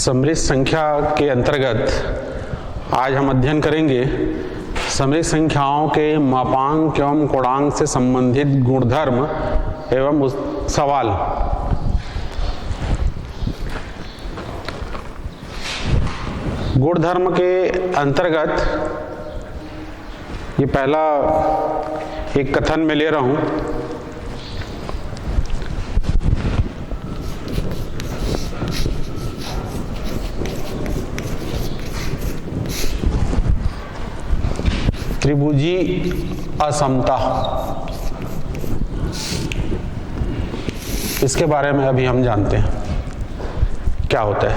समृद्ध संख्या के अंतर्गत आज हम अध्ययन करेंगे समृद्ध संख्याओं के मापांक एवं कोणांक से संबंधित गुणधर्म एवं सवाल। गुणधर्म के अंतर्गत ये पहला एक कथन में ले रहा हूं। त्रिभुजी असमता, इसके बारे में अभी हम जानते हैं क्या होता है।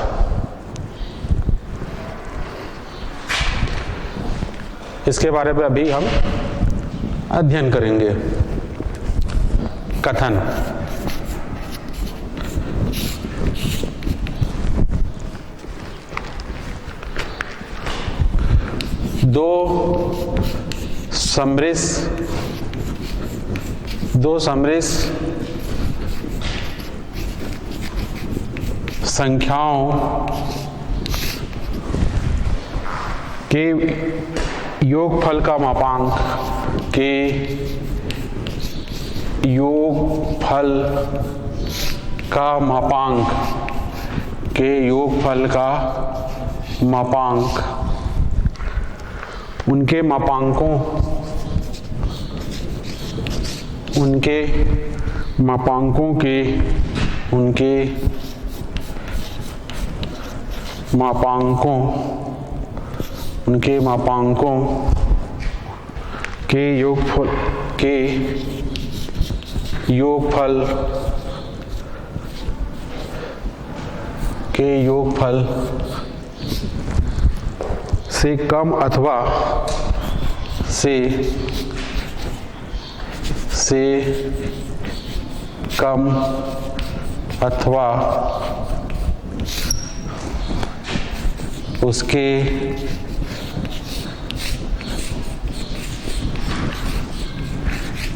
इसके बारे में अभी हम अध्ययन करेंगे। कथन। दो समृद्ध संख्याओं के योगफल का मापांक उनके मापांकों के योगफल से कम अथवा उसके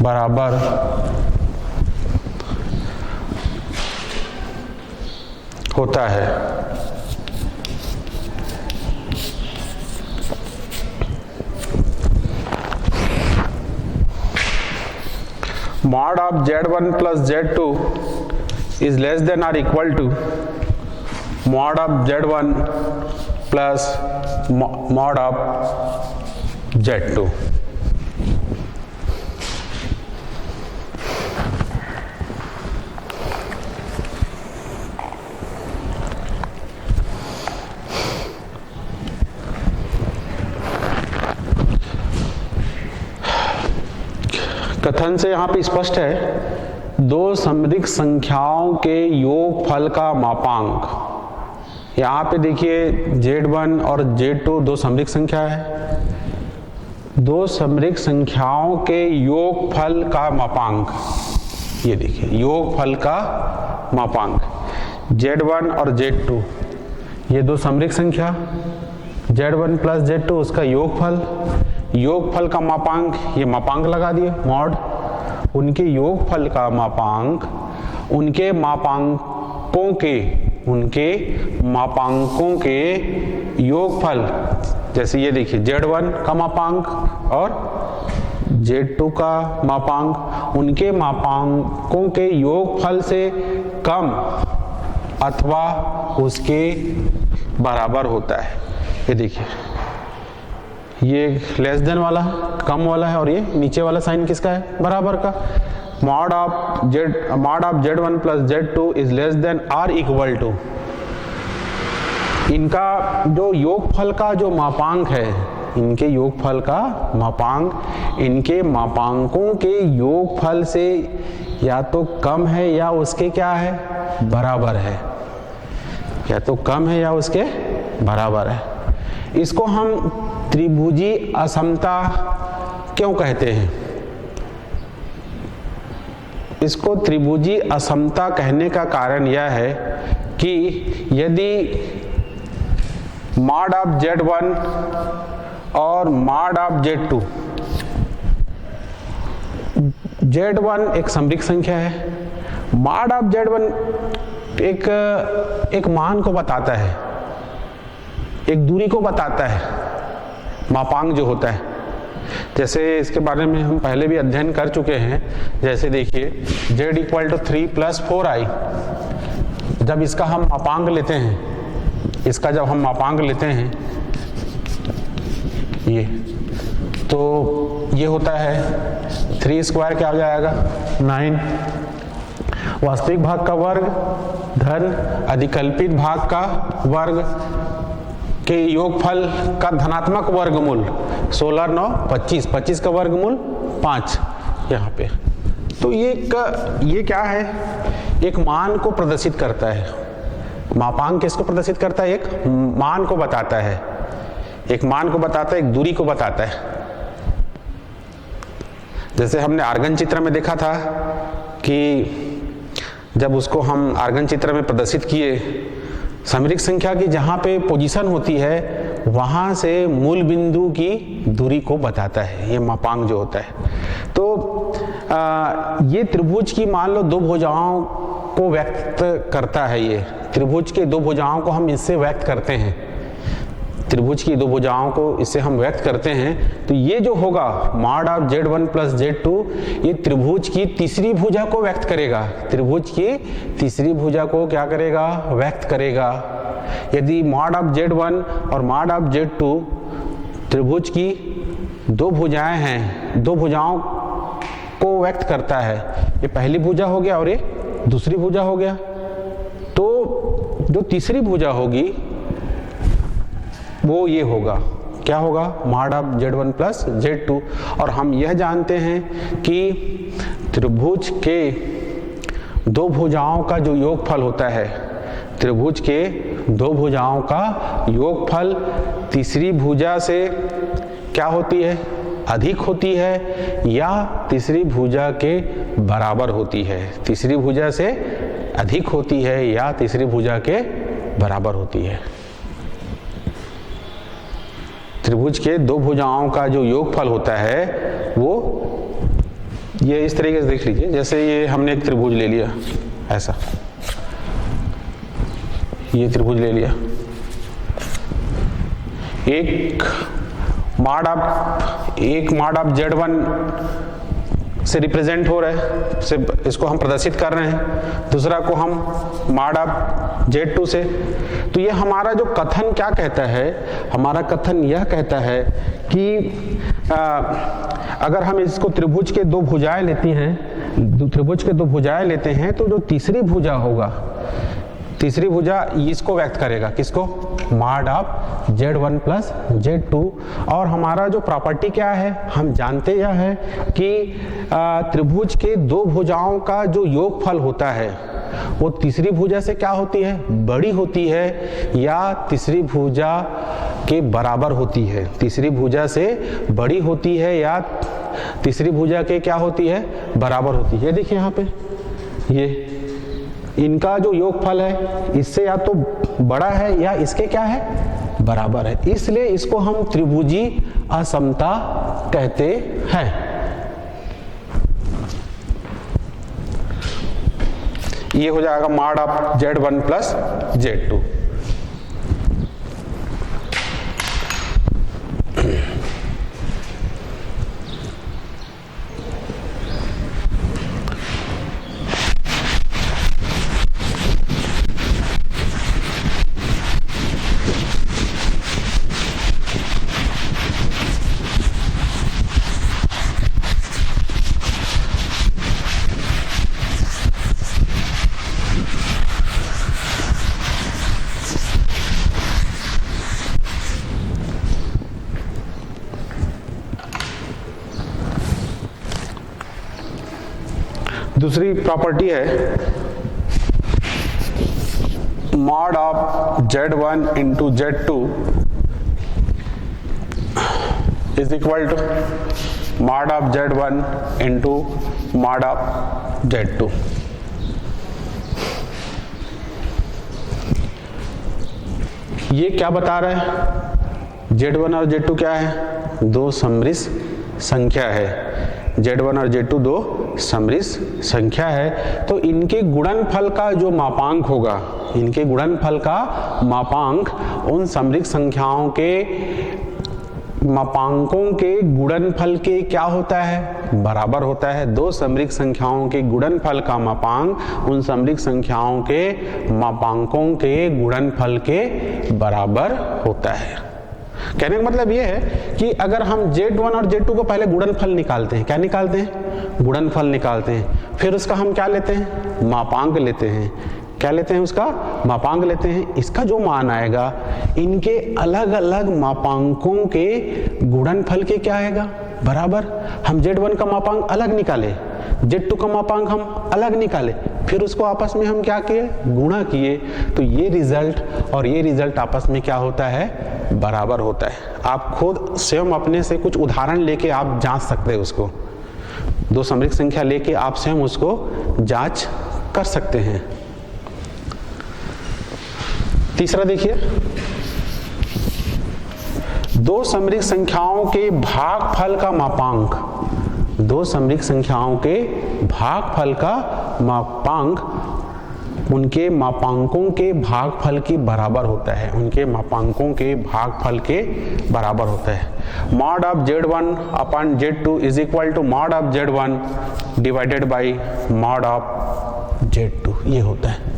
बराबर होता है। Mod of Z1 plus Z2 is less than or equal to mod of Z1 plus mod of Z2। कथन से यहाँ पे स्पष्ट है, दो समृद्ध संख्याओं के योगफल का मापांक। यहाँ पे देखिए Z1 और Z2 दो समृद्ध संख्या है। दो समृद्ध संख्याओं के योगफल का मापांक, ये देखिए योगफल का मापांक Z1 और Z2, ये दो समृद्ध संख्या Z1 प्लस Z2 उसका योगफल का मापांक, ये मापांक लगा दिए मॉड, उनके योगफल का मापांक उनके मापांकों के योगफल, जैसे ये देखिए Z1 का मापांक और Z2 का मापांक उनके मापांकों के योगफल से कम अथवा उसके बराबर होता है। ये देखिए ये लेस देन वाला कम वाला है और ये नीचे वाला साइन किसका है, बराबर का। mod of Z1 plus Z2 is less than or equal to, इनका जो योगफल का जो मापांक है, इनके योगफल का मापांक इनके मापांकों के योगफल से या तो कम है या उसके क्या है, बराबर है, या तो कम है या उसके बराबर है। इसको हम त्रिभुजी असमता क्यों कहते हैं? इसको त्रिभुजी असमता कहने का कारण यह है कि यदि mod of Z1 और mod of Z2, Z1 एक समृद्ध संख्या है, mod of Z1 एक मान को बताता है एक दूरी को बताता है, मापांक जो होता है। जैसे इसके बारे में हम पहले भी अध्ययन कर चुके हैं। जैसे देखिए z = 3 + 4i, जब इसका हम मापांक लेते हैं, इसका जब हम मापांक लेते हैं ये, तो ये होता है 3² क्या हो जाएगा 9, वास्तविक भाग का वर्ग धन अधिकल्पित भाग का वर्ग के योगफल का धनात्मक वर्गमूल 16 9 25, 25 का वर्गमूल 5 यहाँ पे। तो ये क्या है, एक मान को प्रदर्शित करता है। मापांक किसको प्रदर्शित करता है, एक मान को बताता है, एक मान को बताता है, एक दूरी को बताता है। जैसे हमने आर्गन चित्र में देखा था कि जब उसको हम आर्गन चित्र में प्रदर्शित किए, समरिक संख्या की जहाँ पे पोजीशन होती है वहाँ से मूल बिंदु की दूरी को बताता है ये मापांक जो होता है। तो ये त्रिभुज की मान लो दो भुजाओं को व्यक्त करता है। ये त्रिभुज के दो भुजाओं को हम इससे व्यक्त करते हैं, त्रिभुज की दो भुजाओं को इससे हम व्यक्त करते हैं। तो ये जो होगा mod ऑफ z1 + z2, ये त्रिभुज की तीसरी भुजा को व्यक्त करेगा, त्रिभुज की तीसरी भुजा को क्या करेगा, व्यक्त करेगा। यदि mod ऑफ z1 और mod ऑफ z2 त्रिभुज की दो भुजाएं हैं, दो भुजाओं को व्यक्त करता है, ये पहली भुजा हो गया और ये दूसरी भुजा हो गया। तो जो तीसरी भुजा होगी वो ये होगा, क्या होगा, mod ऑफ z1 + z2। और हम यह जानते हैं कि त्रिभुज के दो भुजाओं का जो योगफल होता है, त्रिभुज के दो भुजाओं का योगफल तीसरी भुजा से क्या होती है, अधिक होती है या तीसरी भुजा के बराबर होती है, तीसरी भुजा से अधिक होती है या तीसरी भुजा के बराबर होती है। त्रिभुज के दो भुजाओं का जो योगफल होता है वो ये इस तरीके से देख लीजिए। जैसे ये हमने एक त्रिभुज ले लिया, ऐसा ये त्रिभुज ले लिया, एक mod ऑफ z1 से रिप्रेजेंट हो रहा है, सिर्फ इसको हम प्रदर्शित कर रहे हैं, दूसरा को हम mod ऑफ z2 से। तो ये हमारा जो कथन क्या कहता है, हमारा कथन यह कहता है कि अगर हम इसको त्रिभुज के दो भुजाएं लेती हैं, त्रिभुज के दो भुजाएं लेते हैं, तो जो तीसरी भुजा होगा, तीसरी भुजा इसको व्यक्त करेगा, किसको, mod ऑफ z1 + z2। और हमारा जो प्रॉपर्टी क्या है, हम जानते यह है कि त्रिभुज के दो भुजाओं का जो योगफल होता है वो तीसरी भुजा से क्या होती है, बड़ी होती है या तीसरी भुजा के बराबर होती है, तीसरी भुजा से बड़ी होती है या तीसरी भुजा के क्या होती है, बराबर होती है। ये देखिए यहाँ पे ये इनका जो योगफल है इससे या तो बड़ा है या इसके क्या है, बराबर है, इसलिए इसको हम त्रिभुजी असमता कहते हैं। ये हो जाएगा mod ऑफ z1 + z2। दूसरी प्रॉपर्टी है mod of z1 * z2 is equal to mod of z1 * mod of z2। ये क्या बता रहा है, z1 और z2 क्या है, दो समरिस संख्या है। Z1 और Z2 दो समृद्ध संख्या है, तो इनके गुणनफल का जो मापांक होगा, इनके गुणनफल का मापांक उन समृद्ध संख्याओं के मापांकों के गुणनफल के क्या होता है, बराबर होता है। दो समृद्ध संख्याओं के गुणनफल का मापांक उन समृद्ध संख्याओं के मापांकों के गुणनफल के बराबर होता है। कहने का मतलब यह है कि अगर हम Z1 और Z2 को पहले गुणनफल निकालते हैं, क्या निकालते हैं, गुणनफल निकालते हैं, फिर उसका हम क्या लेते हैं, मापांक लेते हैं। क्या लेते हैं, उसका मापांक लेते हैं। इसका जो मान आएगा इनके अलग अलग मापांकों के गुणनफल के क्या आएगा, बराबर। हम Z1 का मापांक अलग निकाले, Z2 का मापांक हम अलग निकाले, फिर उसको आपस में हम क्या किए, गुणा किए, तो ये रिजल्ट और ये रिजल्ट आपस में क्या होता है, बराबर होता है। आप खुद स्वयं अपने से कुछ उदाहरण लेके आप जांच सकते हैं उसको, दो समृद्ध संख्या लेके आप स्वयं उसको जांच कर सकते हैं। तीसरा देखिए, दो समृद्ध संख्याओं के भागफल का मापांक, दो समृद्ध संख्याओं के भागफल का मापांक उनके मापांकों के भागफल के बराबर होता है, उनके मापांकों के भागफल के बराबर होता है। Mod of Z1 upon Z2 is equal to mod of Z1 divided by mod of Z2, ये होता है।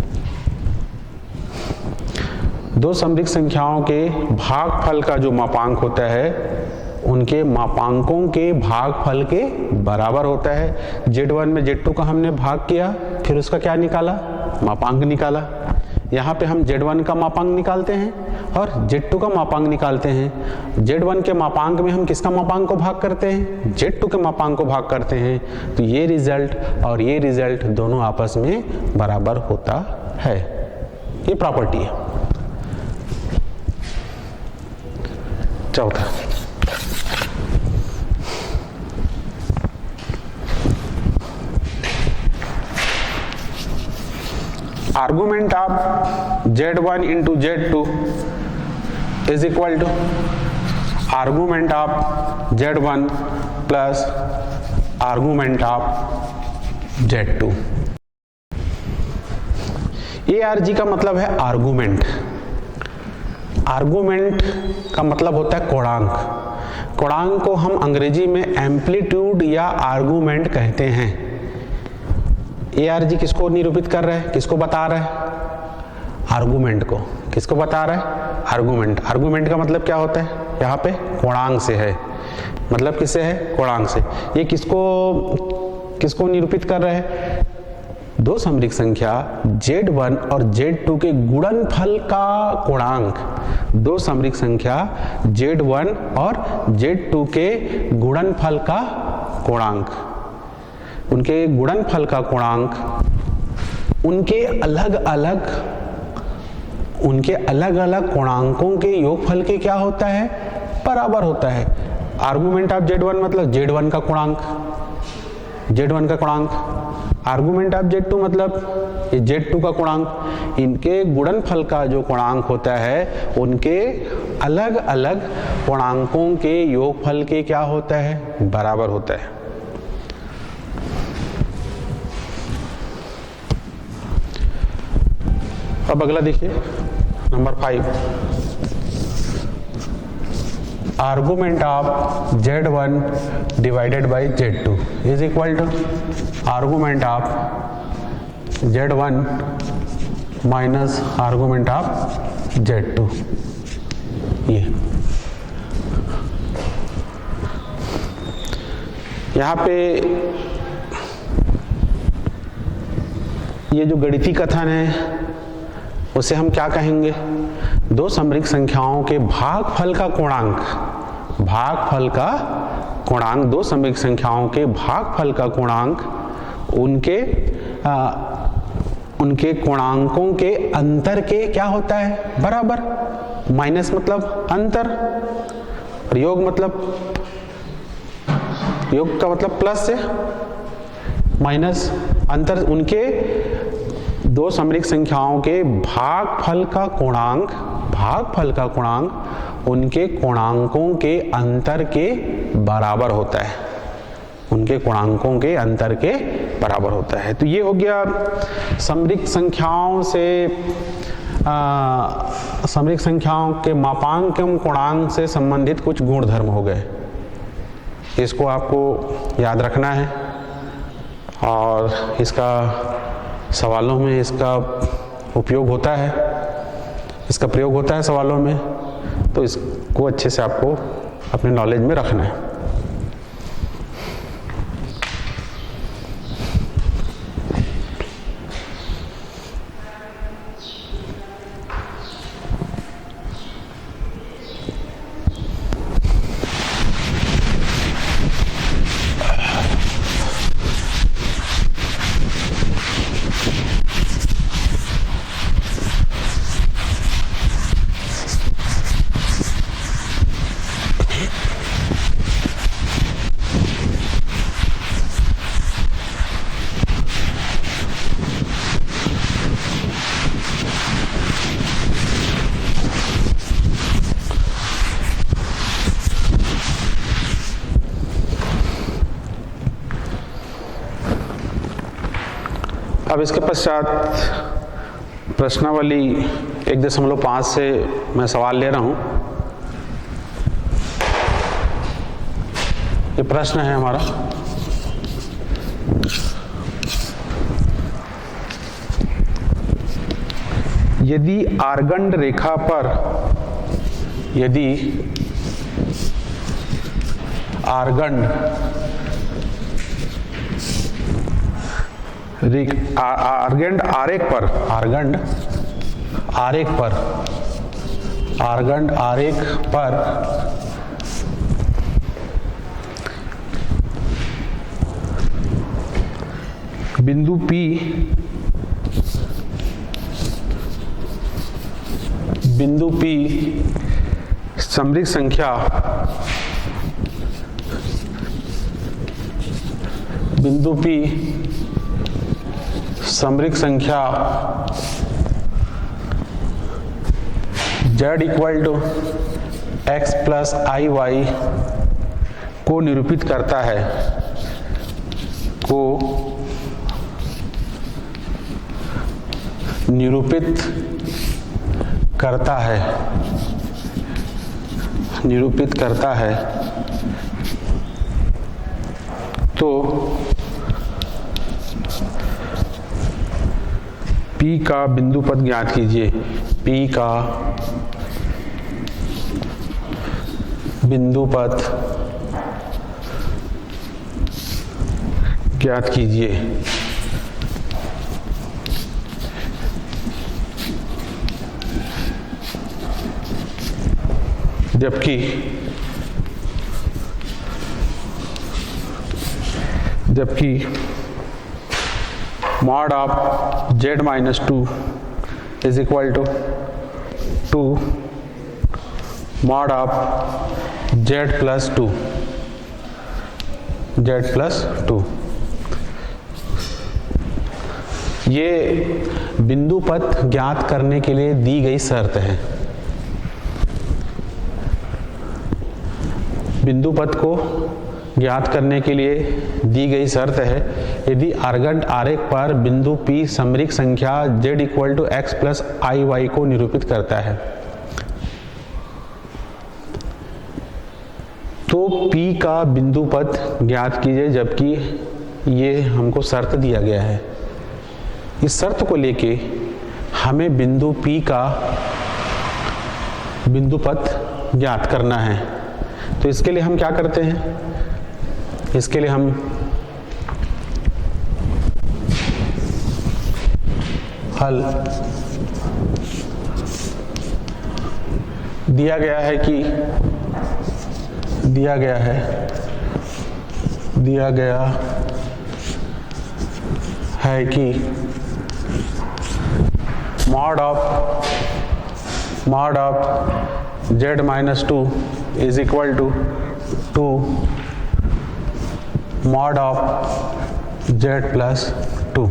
दो समृद्ध संख्याओं के भागफल का जो मापांक होता है उनके मापांकों के भागफल के बराबर होता है। Z1 में Z2 का हमने भाग किया, फिर उसका क्या निकाला, मापांक निकाला। यहाँ पे हम Z1 का मापांक निकालते हैं और Z2 का मापांक निकालते हैं। Z1 के मापांक में हम किसका मापांक को भाग करते हैं, Z2 के मापांक को भाग करते हैं, तो ये रिजल्ट और ये रिजल्ट दोनों आपस में बराबर होता है। ये प्रॉपर्टी है। चौथा, argument of Z1 into Z2 is equal to argument of Z1 plus argument of Z2। ARG का मतलब है आर्गुमेंट। आर्गुमेंट का मतलब होता है कोणांक। कोणांक को हम अंग्रेजी में एम्पलीट्यूड या आर्गुमेंट कहते हैं। ARG किसको निरूपित कर रहा है, किसको बता रहा है, आर्गुमेंट को। किसको बता रहा है, आर्गुमेंट। आर्गुमेंट का मतलब क्या होता है, यहाँ पे कोणांक से है, मतलब किससे है, कोणांक से। ये किसको निरूपित कर रहा है, दो समृद्ध संख्या Z1 और Z2 के गुणनफल का कोणांक। दो समृद्ध संख्या Z1 और Z2 के गुणनफल का कोणांक, उनके गुणनफल का कोणांक उनके अलग अलग कोणांकों के योगफल के क्या होता है, बराबर होता है। आर्गुमेंट ऑफ Z1 मतलब Z1 का कोणांक, Z1 का कोणांक। आर्गुमेंट ऑफ Z2 मतलब ये Z2 का कोणांक। इनके गुणनफल का जो कोणांक होता है उनके अलग अलग कोणांकों के योगफल के क्या होता है, बराबर होता है। अब अगला देखिए, number 5, argument of Z1 divided by Z2 is equal to argument of Z1 minus argument of Z2। ये यहाँ पे ये जो गणितीय कथन है उसे हम क्या कहेंगे, दो समृद्ध संख्याओं के भागफल का कोणांक, भागफल का कोणांक, दो समृद्ध संख्याओं के भागफल का कोणांक उनके कोणांकों के अंतर के क्या होता है, बराबर। माइनस मतलब अंतर, और योग का मतलब प्लस से, माइनस अंतर। उनके दो समृद्ध संख्याओं के भागफल का कोणांक, भागफल का कोणांक उनके कोणांकों के अंतर के बराबर होता है। उनके गुणांकों के अंतर के बराबर होता है। तो ये हो गया समरिक संख्याओं से समरिक संख्याओं के मापांक एवं गुणांक से संबंधित कुछ गुणधर्म हो गए। इसको आपको याद रखना है और इसका सवालों में इसका उपयोग होता है, इसका प्रयोग होता है सवालों में, तो इसको अच्छे से आपको अपने नॉलेज में रखना है। अब इसके पश्चात प्रश्नावली 1.5 से मैं सवाल ले रहा हूं। ये प्रश्न है हमारा, यदि आर्गंड रेखा पर आर्गंड आरेख पर बिंदु P समरिक संख्या z equal to x plus I Y को निरूपित करता है, निरूपित करता है तो P का बिंदु पद ज्ञात कीजिए। P का बिंदु पद ज्ञात कीजिए। जबकि mod of z minus 2 is equal to 2 mod of z plus 2 ये बिंदु पद ज्ञात करने के लिए दी गई शर्त है। बिंदु पद को ज्ञात करने के लिए दी गई शर्त है, यदि आर्गंड आरेख पर बिंदु P समरिक संख्या z equal to x plus I Y को निरूपित करता है, तो P का बिंदु पद ज्ञात कीजिए। जबकि ये हमको शर्त दिया गया है, इस शर्त को लेके हमें बिंदु P का बिंदु पद ज्ञात करना है। तो इसके लिए हम क्या करते हैं, इसके लिए हम हल दिया गया है कि mod of z minus 2 is equal to 2 mod of z plus 2।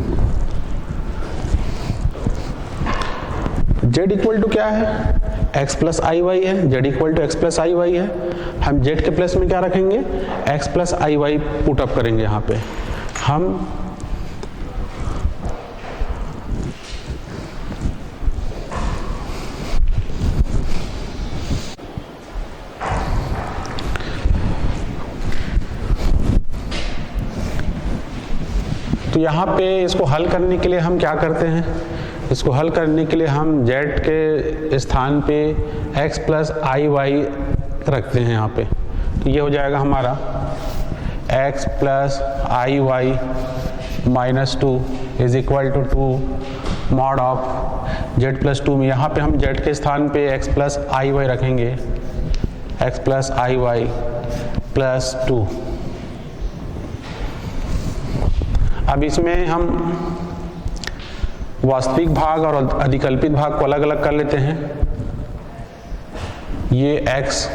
z equal to क्या है, x प्लस आई वाई है, z equal to x plus I Y है। हम z के प्लेस में क्या रखेंगे, x प्लस आई वाई पुट अप करेंगे यहाँ पे हम। तो यहाँ पे इसको हल करने के लिए हम क्या करते हैं, इसको हल करने के लिए हम z के स्थान पे x प्लस आई वाई रखते हैं यहाँ पे। तो ये हो जाएगा हमारा x plus I Y minus 2 is equal to 2 mod of z plus 2 में यहाँ पे हम z के स्थान पे x प्लस आई वाई रखेंगे, x प्लस आई वाई प्लस 2। अब इसमें हम वास्तविक भाग और अधिकल्पित भाग को अलग अलग कर लेते हैं। ये x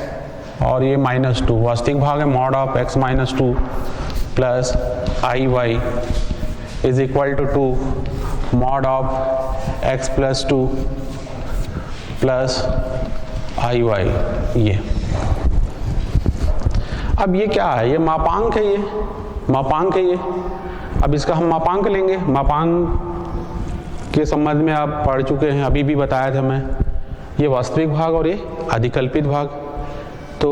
और ये माइनस 2 वास्तविक भाग है, mod of x minus 2 plus I Y is equal to 2 mod of x plus 2 plus I Y. ये अब ये क्या है, ये मापांक है, ये मापांक है ये। अब इसका हम मापांक लेंगे। मापांक के संबंध में आप पढ़ चुके हैं, अभी भी बताया था मैं। ये वास्तविक भाग और ये अधिकल्पित भाग, तो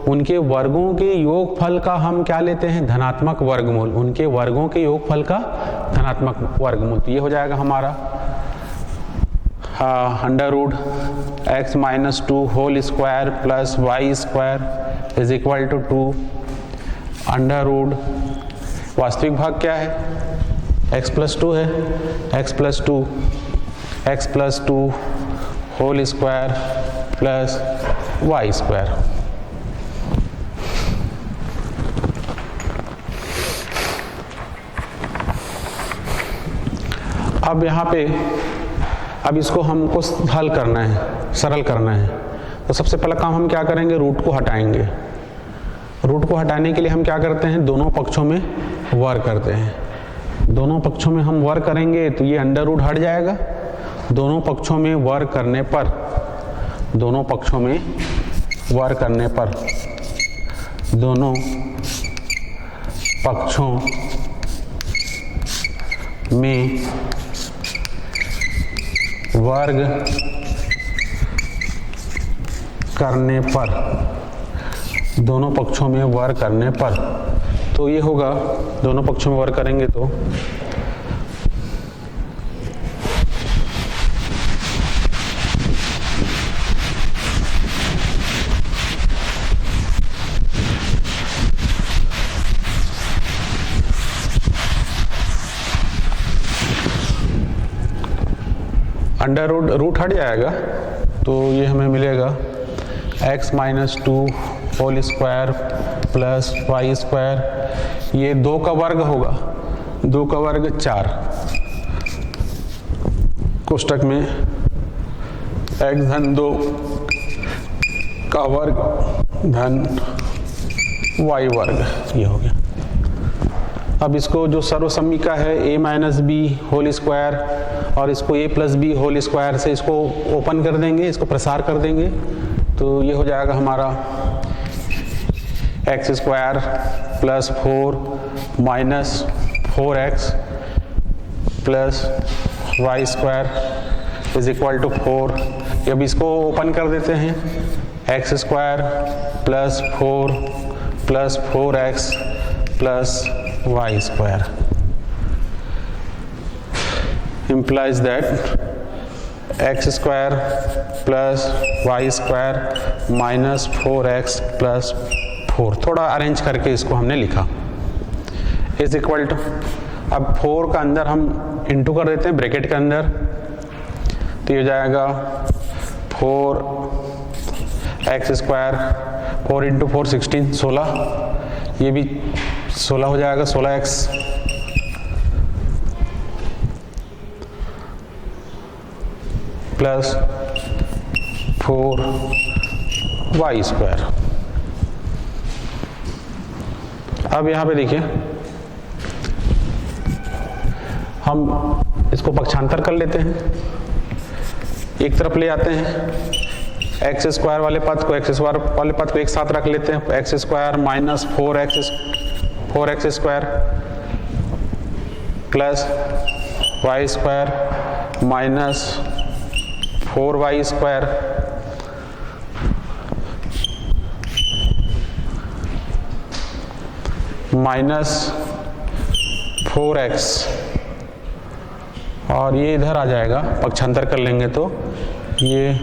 उनके वर्गों के योगफल का हम क्या लेते हैं, धनात्मक वर्गमूल। उनके वर्गों के योगफल का धनात्मक वर्गमूल। तो ये हो जाएगा हमारा under root x minus 2 whole square plus Y square is equal to 2 under root, वास्तविक भाग क्या है, x प्लस 2 है, x plus 2 whole square plus Y square. अब यहाँ पे अब इसको हमको हल करना है, सरल करना है। तो सबसे पहला काम हम क्या करेंगे, रूट को हटाएंगे। रूट को हटाने के लिए हम क्या करते हैं, दोनों पक्षों में वर्ग करते हैं। दोनों पक्षों में हम वर्ग करेंगे तो ये अंडर रूट हट जाएगा। दोनों पक्षों में वर्ग करने पर, दोनों पक्षों में वर्ग करने पर, दोनों पक्षों में वर्ग करने पर, दोनों पक्षों में वर्ग करने पर, तो ये होगा, दोनों पक्षों में वर्ग करेंगे तो अंडर रूट हट जाएगा। तो ये हमें मिलेगा x minus 2 whole square plus Y square, ये 2 का वर्ग होगा, 2 का वर्ग 4, कोष्टक में x धन 2 का वर्ग धन y वर्ग, ये हो गया। अब इसको जो सर्वसम्मिका है a minus B whole square और इसको a plus B whole square से इसको ओपन कर देंगे, इसको प्रसार कर देंगे। तो ये हो जाएगा हमारा X square plus 4 minus 4x plus Y square is equal to 4। अब इसको ओपन कर देते हैं, X square plus 4 plus 4x plus Y square implies that x square plus Y square minus 4x plus 4। थोड़ा अरेंज करके इसको हमने लिखा इज इक्वल टू, अब 4 का अंदर हम इंटू कर देते हैं ब्रैकेट के अंदर, तो ये हो जाएगा 4x स्क्वायर, 4 इंटू 4 16, 16, ये भी 16 हो जाएगा, 16x प्लस 4y स्क्वायर। अब यहाँ पे देखिए हम इसको पक्षांतर कर लेते हैं, एक तरफ ले आते हैं, एक्स स्क्वायर वाले पद को एक साथ रख लेते हैं। X square minus 4x square plus Y square minus 4y square minus 4x, और ये इधर आ जाएगा, पक्षांतर कर लेंगे तो ये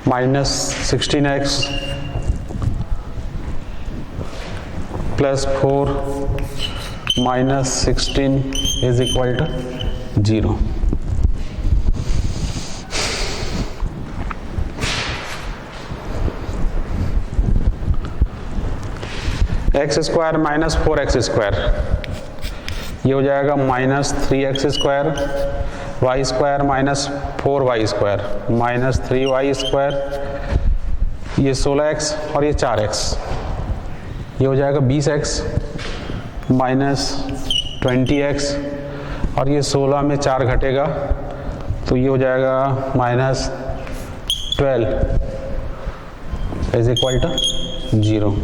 minus 16x plus 4 minus 16 is equal to 0। X square minus 4x square, ये हो जाएगा minus 3x square, Y square minus 4y square minus 3y square, ये 16x और ये 4x, ये हो जाएगा 20x माइनस 20x, और ये 16 में 4 घटेगा तो ये हो जाएगा माइनस 12 इज इक्वल टू 0।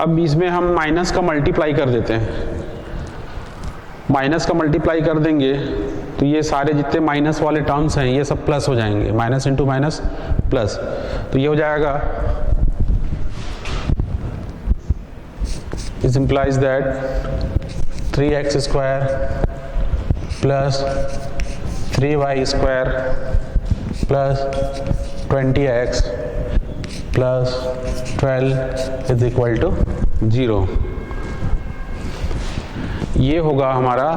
अब इसमें हम माइनस का मल्टीप्लाई कर देते हैं। माइनस का मल्टीप्लाई कर देंगे तो ये सारे जितने माइनस वाले टर्म्स हैं ये सब प्लस हो जाएंगे, माइनस इंटू माइनस प्लस, तो ये हो जाएगा, it implies that 3x square plus 3y square plus 20x plus 12 is equal to 0। ये होगा हमारा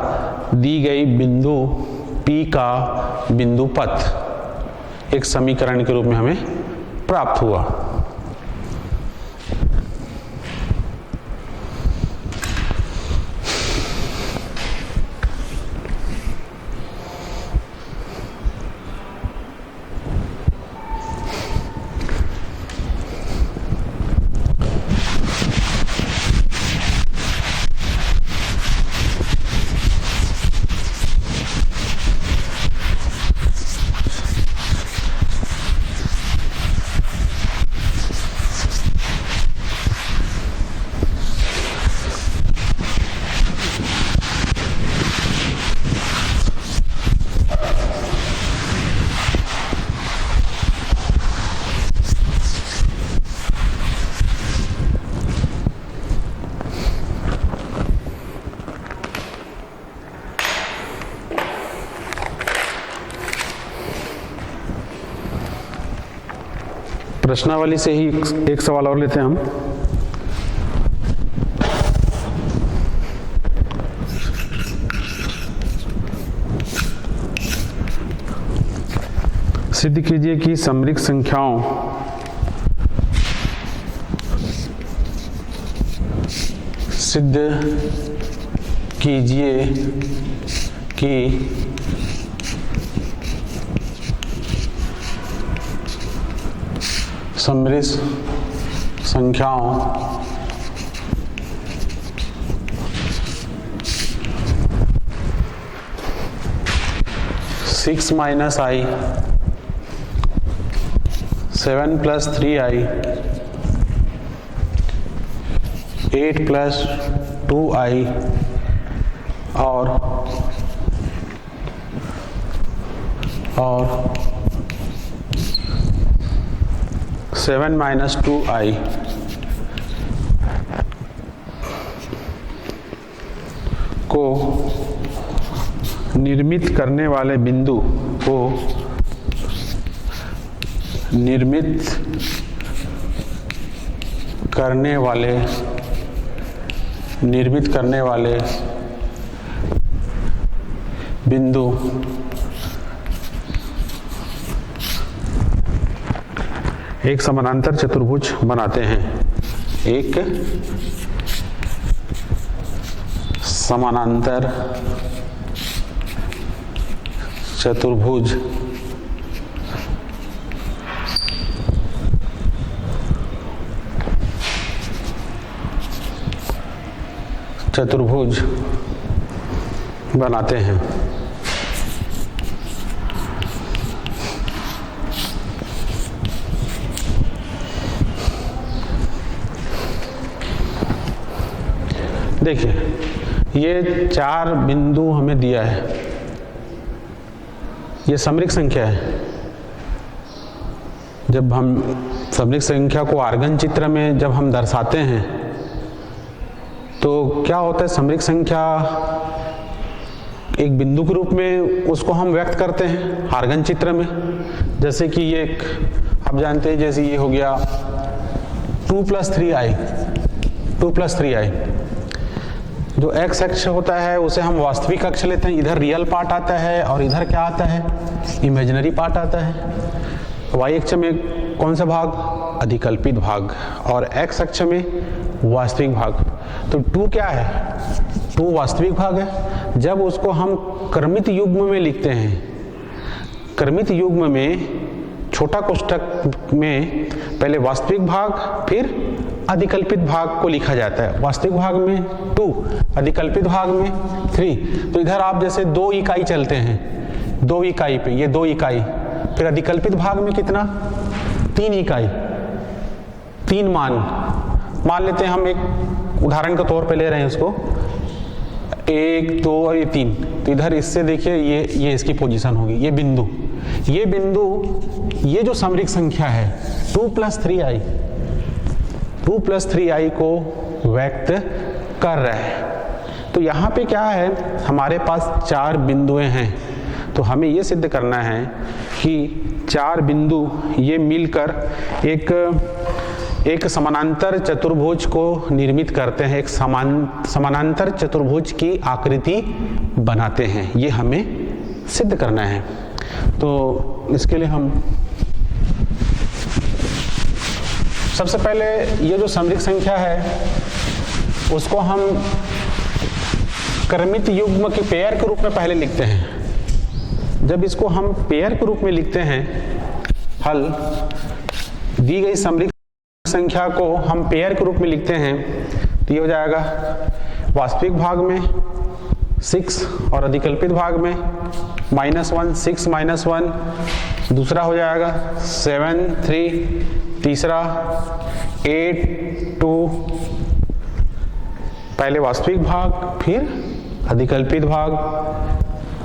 दी गई बिंदु P का बिंदु पथ एक समीकरण के रूप में हमें प्राप्त हुआ। प्रश्नावली से ही एक सवाल और लेते हैं हम। सिद्ध कीजिए कि समरिक संख्याओं सिद्ध कीजिए कि समरिक संख्याओं सिक्स माइनस आई 7 प्लस 3i 8 प्लस 2i और 7 माइनस 2i को निर्मित करने वाले बिंदु को निर्मित करने वाले बिंदु एक समानांतर चतुर्भुज बनाते हैं। एक समानांतर चतुर्भुज बनाते हैं। देखिए ये 4 बिंदु हमें दिया है, ये समरिक संख्या है। जब हम समरिक संख्या को आर्गन चित्र में जब हम दर्शाते हैं तो क्या होता है, समरिक संख्या एक बिंदु के रूप में उसको हम व्यक्त करते हैं आर्गन चित्र में। जैसे कि ये एक आप जानते हैं, जैसे ये हो गया 2 + 3i। जो x अक्ष होता है उसे हम वास्तविक अक्ष लेते हैं, इधर रियल पार्ट आता है और इधर क्या आता है, इमेजिनरी पार्ट आता है। y अक्ष में कौन सा भाग, अधिकल्पित भाग, और x अक्ष में वास्तविक भाग। तो 2 क्या है, 2 वास्तविक भाग है। जब उसको हम क्रमित युग्म में लिखते हैं, क्रमित युग्म में छोटा कोष्ठक में पहले वास्तविक भाग फिर अधिकल्पित भाग को लिखा जाता है। वास्तविक भाग में 2, अधिकल्पित भाग में 3। तो इधर आप जैसे 2 इकाई चलते हैं, 2 इकाई पे ये 2 इकाई, फिर अधिकल्पित भाग में कितना, 3 इकाई, 3 मान लेते हैं। हम एक उदाहरण के तौर पे ले रहे हैं उसको, 1 2 और ये 3। तो इधर इससे देखिए ये इसकी पोजीशन होगी, ये बिंदु ये जो समरिक संख्या है 2 + 3i, 2 + 3i को व्यक्त कर रहा है। तो यहाँ पे क्या है, हमारे पास 4 बिंदुएं हैं। तो हमें ये सिद्ध करना है कि 4 बिंदु ये मिलकर एक समानांतर चतुर्भुज को निर्मित करते हैं, एक समानांतर चतुर्भुज की आकृति बनाते हैं। ये हमें सिद्ध करना है। तो इसके लिए हम सबसे पहले ये जो समरिक संख्या है उसको हम क्रमित युग्म के पेयर के रूप में पहले लिखते हैं। जब इसको हम पेयर के रूप में लिखते हैं, हल दी गई समरिक संख्या को हम पेयर के रूप में लिखते हैं, तो ये हो जाएगा वास्तविक भाग में 6 और अधिकल्पित भाग में -1, 6 - 1, दूसरा हो जाएगा 7 3, तीसरा 8 2, पहले वास्तविक भाग फिर अधिकल्पित भाग,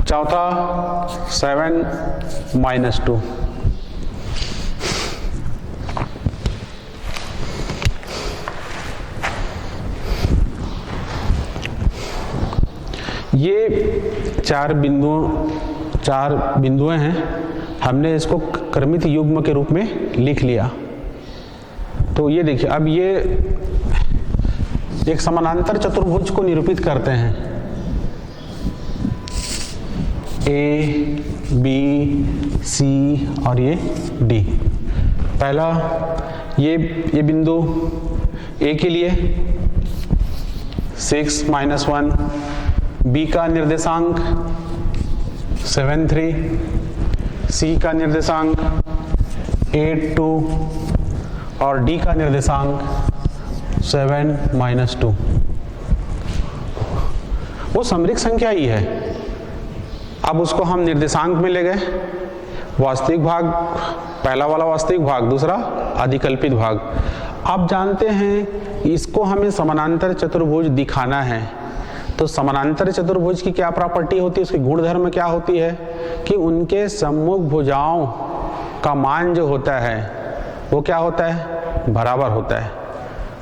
चौथा 7 - 2। ये 4 बिंदुएं हैं, हमने इसको क्रमित युग्म के रूप में लिख लिया। तो ये देखिए, अब ये एक समानांतर चतुर्भुज को निरूपित करते हैं। A B C और ये D। पहला ये बिंदु A के लिए 6 - 1, B का निर्देशांक 7 3, C का निर्देशांक 8 2 और D का निर्देशांक 7 - 2। वो समरिक संख्या ही है। अब उसको हम निर्देशांक में ले गए, वास्तविक भाग, पहला वाला वास्तविक भाग, दूसरा अधिकल्पित भाग। आप जानते हैं इसको हमें समानांतर चतुर्भुज दिखाना है, तो समानांतर चतुर्भुज की क्या प्रॉपर्टी होती है, उसकी गुणधर्म क्या होती है कि उनके सम्मुख भुजाओं का मान जो होता है वो क्या होता है, बराबर होता है।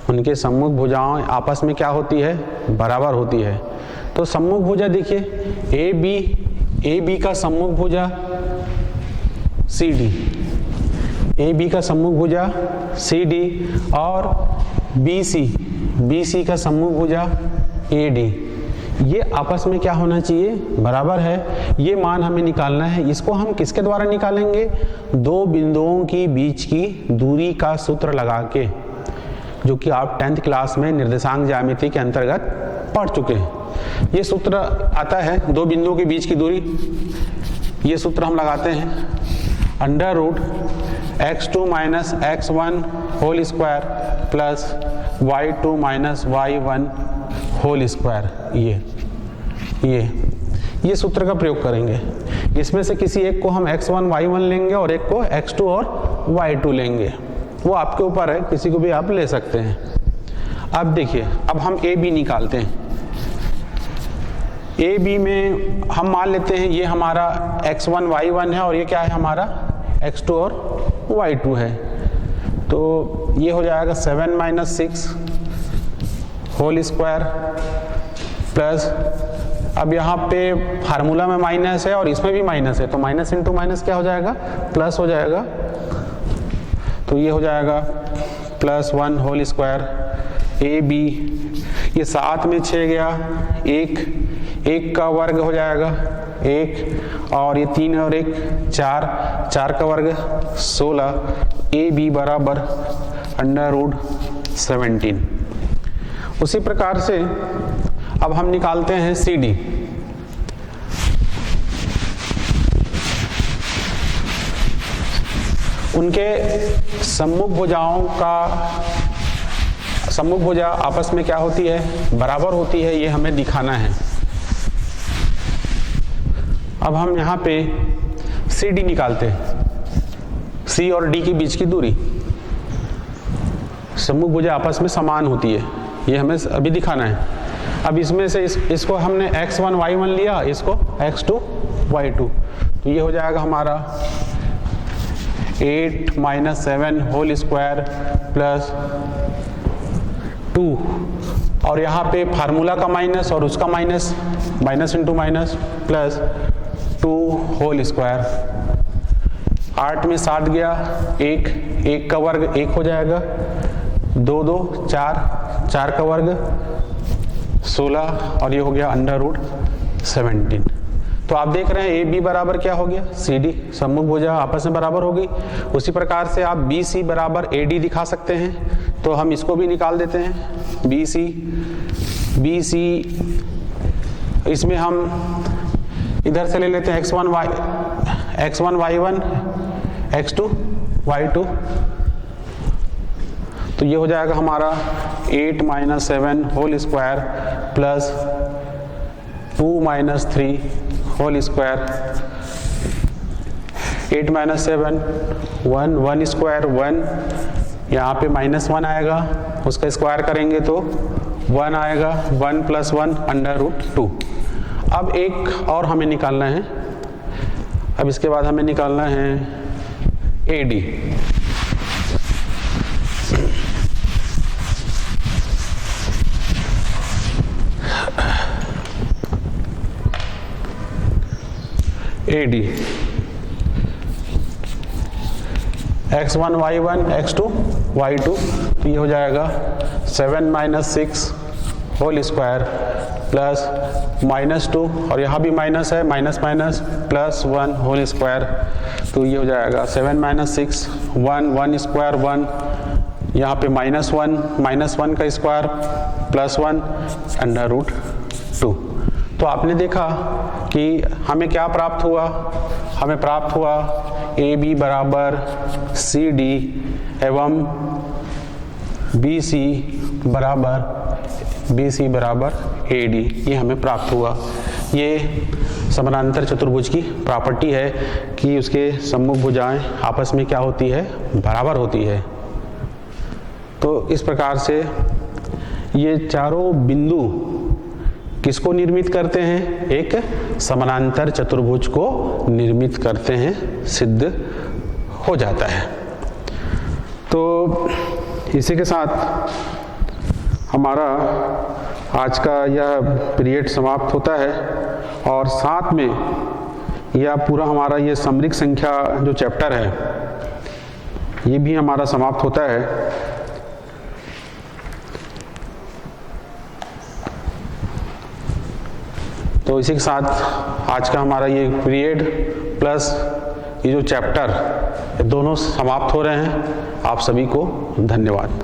उनके सम्मुख भुजाएं आपस में क्या होती है, बराबर होती है। तो सम्मुख भुजा देखिए, ए बी का सम्मुख भुजा CD, AB का सम्मुख भुजा CD और BC का सम्मुख भुजा AD। ये आपस में क्या होना चाहिए, बराबर है। ये मान हमें निकालना है। इसको हम किसके द्वारा निकालेंगे, दो बिंदुओं की बीच की दूरी का सूत्र लगा के, जो कि आप 10th क्लास में निर्देशांक ज्यामिति के अंतर्गत पढ़ चुके हैं। ये सूत्र आता है, दो बिंदुओं के बीच की दूरी, ये सूत्र हम लगाते हैं under root x2 minus x1 whole square plus y2 minus y1 whole square. ये सूत्र का प्रयोग करेंगे। इसमें से किसी एक को हम x1 y1 लेंगे और एक को x2 और y2 लेंगे, वो आपके ऊपर है, किसी को भी आप ले सकते हैं। अब देखिए, अब हम a b निकालते हैं। a b में हम मान लेते हैं ये हमारा x1 y1 है और ये क्या है हमारा x2 और y2 है। तो ये हो जाएगा 7 माइनस 6 होल स्क्वायर प्लस, अब यहाँ पे फार्मूला में माइनस है और इसमें भी माइनस है, तो माइनस इंटू माइनस क्या हो जाएगा, प्लस हो जाएगा। तो ये हो जाएगा plus 1 whole square A B, ये 7 में 6 गया, एक का वर्ग हो जाएगा 1, और ये 3 और 1 4 का वर्ग 16, ए बी बराबर अंडर रूट 17। उसी प्रकार से अब हम निकालते हैं सी डी। उनके सम्मुख भुजा आपस में क्या होती है, बराबर होती है, ये हमें दिखाना है। अब हम यहाँ पे सी डी निकालते हैं। सी और डी के बीच की दूरी, सम्मुख भुजा आपस में समान होती है, ये हमें अभी दिखाना है। अब इसमें से इसको हमने x1 y1 लिया, इसको x2 y2, तो ये हो जाएगा हमारा 8 माइनस 7 होल स्क्वायर प्लस 2, और यहाँ पे फार्मूला का माइनस और उसका minus, minus into minus plus 2 whole square. 8 में 7 गया, 1 का वर्ग 1 हो जाएगा, 2 2 4 का वर्ग 16, और ये हो गया अंडर रूट 17। तो आप देख रहे हैं ए बी बराबर क्या हो गया, सी डी, सम्मुख भुजा आपस में बराबर हो गई। उसी प्रकार से आप बी सी बराबर ए डी दिखा सकते हैं, तो हम इसको भी निकाल देते हैं। बी सी इसमें हम इधर से ले लेते हैं x1 y1 x2 y2, तो ये हो जाएगा हमारा 8 minus 7 whole square plus 2 minus 3 whole square. 8 minus 7 1 square 1, यहाँ पे माइनस 1 आएगा, उसका स्क्वायर करेंगे तो 1 आएगा, 1 प्लस 1 अंडर रूट 2। अब एक और हमें निकालना है। अब इसके बाद हमें निकालना है A D. AD x1 y1 x2 y2, तो ये हो जाएगा 7 minus 6 whole square plus minus 2, और यहाँ भी माइनस है, minus minus plus 1 whole square, तो ये हो जाएगा 7 माइनस 6 1 स्क्वायर 1, यहाँ पे माइनस 1 का स्क्वायर प्लस 1 अंडर रूट 2। तो आपने देखा कि हमें क्या प्राप्त हुआ, हमें प्राप्त हुआ ए बी बराबर सी डी एवं बी सी बराबर ए डी, ये हमें प्राप्त हुआ। ये समानांतर चतुर्भुज की प्रॉपर्टी है कि उसके सम्मुख भुजाएं आपस में क्या होती है, बराबर होती है। तो इस प्रकार से ये चारों बिंदु किसको निर्मित करते हैं, एक समानांतर चतुर्भुज को निर्मित करते हैं, सिद्ध हो जाता है। तो इसी के साथ हमारा आज का यह पीरियड समाप्त होता है, और साथ में यह पूरा हमारा ये समरिक संख्या जो चैप्टर है ये भी हमारा समाप्त होता है। तो इसी के साथ आज का हमारा ये पीरियड प्लस ये जो चैप्टर, ये दोनों समाप्त हो रहे हैं। आप सभी को धन्यवाद।